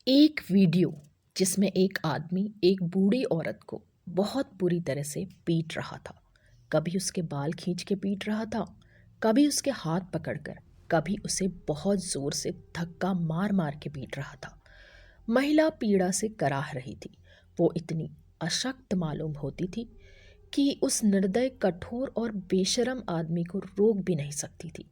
एक वीडियो जिसमें एक आदमी एक बूढ़ी औरत को बहुत बुरी तरह से पीट रहा था। कभी उसके बाल खींच के पीट रहा था, कभी उसके हाथ पकड़कर, कभी उसे बहुत जोर से धक्का मार मार के पीट रहा था। महिला पीड़ा से कराह रही थी। वो इतनी अशक्त मालूम होती थी कि उस निर्दय, कठोर और बेशरम आदमी को रोक भी नहीं सकती थी।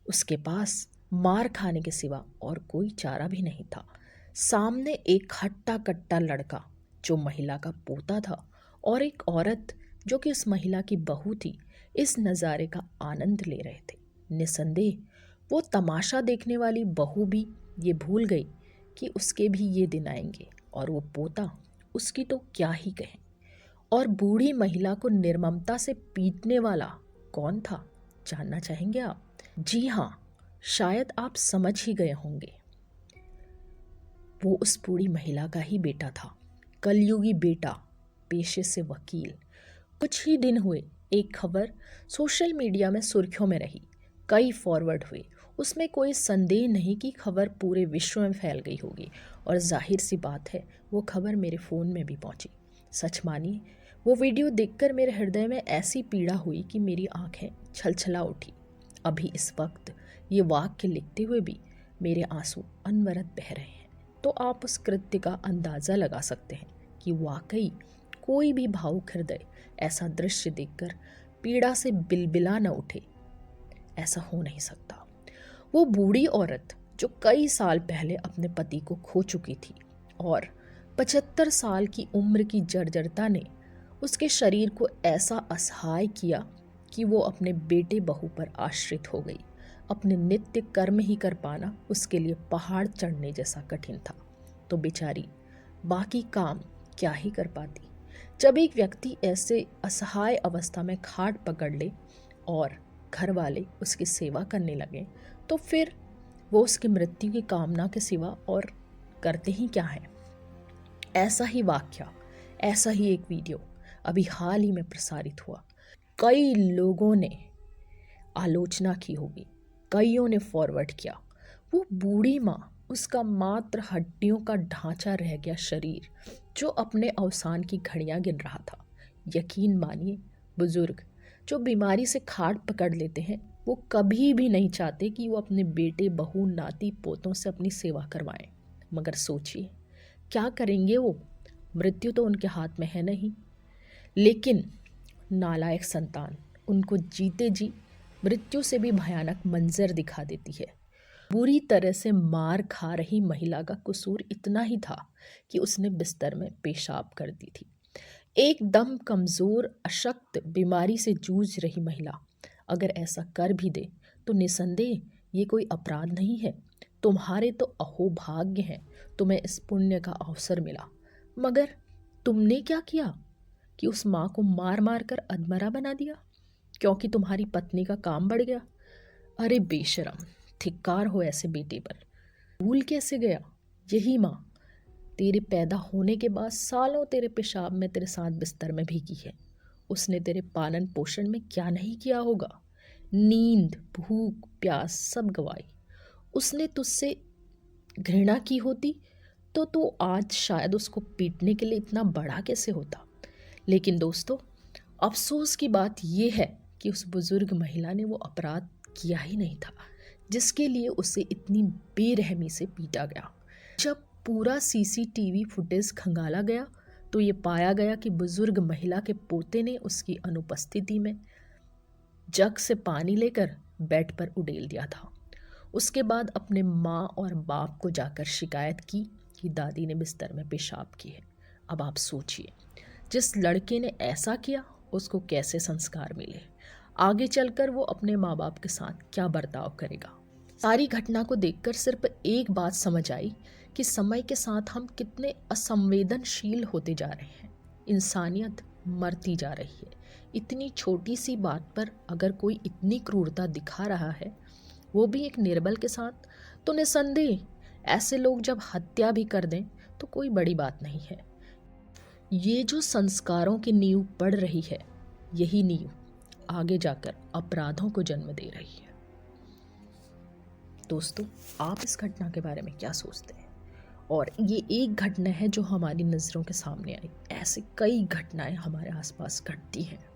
उसके पास मार खाने के सिवा और कोई चारा भी नहीं था। सामने एक हट्टा कट्टा लड़का जो महिला का पोता था और एक औरत जो कि उस महिला की बहू थी, इस नज़ारे का आनंद ले रहे थे। निसंदेह वो तमाशा देखने वाली बहू भी ये भूल गई कि उसके भी ये दिन आएंगे, और वो पोता, उसकी तो क्या ही कहें। और बूढ़ी महिला को निर्ममता से पीटने वाला कौन था, जानना चाहेंगे आप? जी हाँ, शायद आप समझ ही गए होंगे। वो उस बूढ़ी महिला का ही बेटा था, कलयुगी बेटा, पेशे से वकील। कुछ ही दिन हुए एक खबर सोशल मीडिया में सुर्खियों में रही। कई फॉरवर्ड हुए। उसमें कोई संदेह नहीं कि खबर पूरे विश्व में फैल गई होगी, और जाहिर सी बात है वो खबर मेरे फ़ोन में भी पहुंची। सच मानिए, वो वीडियो देखकर मेरे हृदय में ऐसी पीड़ा हुई कि मेरी आंखें छलछला उठी। अभी इस वक्त ये वाक्य लिखते हुए भी मेरे आंसू अनवरत बह रहे हैं। तो आप उस कृत्य का अंदाज़ा लगा सकते हैं कि वाकई कोई भी भावुक हृदय ऐसा दृश्य देखकर पीड़ा से बिलबिला न उठे। ऐसा हो नहीं सकता। वो बूढ़ी औरत जो कई साल पहले अपने पति को खो चुकी थी, और 75 साल की उम्र की जर्जरता ने उसके शरीर को ऐसा असहाय किया कि वो अपने बेटे बहू पर आश्रित हो गई। अपने नित्य कर्म ही कर पाना उसके लिए पहाड़ चढ़ने जैसा कठिन था। तो बेचारी बाकी काम क्या ही कर पाती। जब एक व्यक्ति ऐसे असहाय अवस्था में खाट पकड़ ले और घर वाले उसकी सेवा करने लगे, तो फिर वो उसकी मृत्यु की कामना के सिवा और करते ही क्या है। ऐसा ही वाक्या, ऐसा ही एक वीडियो अभी हाल ही में प्रसारित हुआ। कई लोगों ने आलोचना की होगी, कईयों ने फॉरवर्ड किया। वो बूढ़ी माँ, उसका मात्र हड्डियों का ढांचा रह गया शरीर, जो अपने अवसान की घड़ियां गिन रहा था। यकीन मानिए, बुजुर्ग जो बीमारी से खाट पकड़ लेते हैं, वो कभी भी नहीं चाहते कि वो अपने बेटे, बहू, नाती पोतों से अपनी सेवा करवाएं। मगर सोचिए, क्या करेंगे वो? मृत्यु तो उनके हाथ में है नहीं। लेकिन नालायक संतान उनको जीते जी मृत्यु से भी भयानक मंजर दिखा देती है। बुरी तरह से मार खा रही महिला का कसूर इतना ही था कि उसने बिस्तर में पेशाब कर दी थी। एकदम कमज़ोर, अशक्त, बीमारी से जूझ रही महिला अगर ऐसा कर भी दे तो निसंदेह ये कोई अपराध नहीं है। तुम्हारे तो अहोभाग्य हैं, तुम्हें इस पुण्य का अवसर मिला। मगर तुमने क्या किया कि उस माँ को मार मार कर अधमरा बना दिया, क्योंकि तुम्हारी पत्नी का काम बढ़ गया? अरे बेशरम, धिक्कार हो ऐसे बेटे पर। भूल कैसे गया? यही माँ तेरे पैदा होने के बाद सालों तेरे पेशाब में तेरे साथ बिस्तर में भीगी है। उसने तेरे पालन पोषण में क्या नहीं किया होगा। नींद, भूख, प्यास सब गवाई। उसने तुझसे घृणा की होती तो तू आज शायद उसको पीटने के लिए इतना बड़ा कैसे होता। लेकिन दोस्तों, अफसोस की बात यह है कि उस बुजुर्ग महिला ने वो अपराध किया ही नहीं था जिसके लिए उसे इतनी बेरहमी से पीटा गया। जब पूरा सीसीटीवी फुटेज खंगाला गया तो ये पाया गया कि बुजुर्ग महिला के पोते ने उसकी अनुपस्थिति में जग से पानी लेकर बेड पर उड़ेल दिया था। उसके बाद अपने माँ और बाप को जाकर शिकायत की कि दादी ने बिस्तर में पेशाब की है। अब आप सोचिए, जिस लड़के ने ऐसा किया उसको कैसे संस्कार मिले, आगे चलकर वो अपने माँ बाप के साथ क्या बर्ताव करेगा। सारी घटना को देखकर सिर्फ एक बात समझ आई कि समय के साथ हम कितने असंवेदनशील होते जा रहे हैं। इंसानियत मरती जा रही है। इतनी छोटी सी बात पर अगर कोई इतनी क्रूरता दिखा रहा है, वो भी एक निर्बल के साथ, तो निसंदेह ऐसे लोग जब हत्या भी कर दें तो कोई बड़ी बात नहीं है। ये जो संस्कारों की नींव पड़ रही है, यही नींव आगे जाकर अपराधों को जन्म दे रही है। दोस्तों, आप इस घटना के बारे में क्या सोचते हैं? और ये एक घटना है जो हमारी नज़रों के सामने आई। ऐसे कई घटनाएं हमारे आसपास घटती हैं।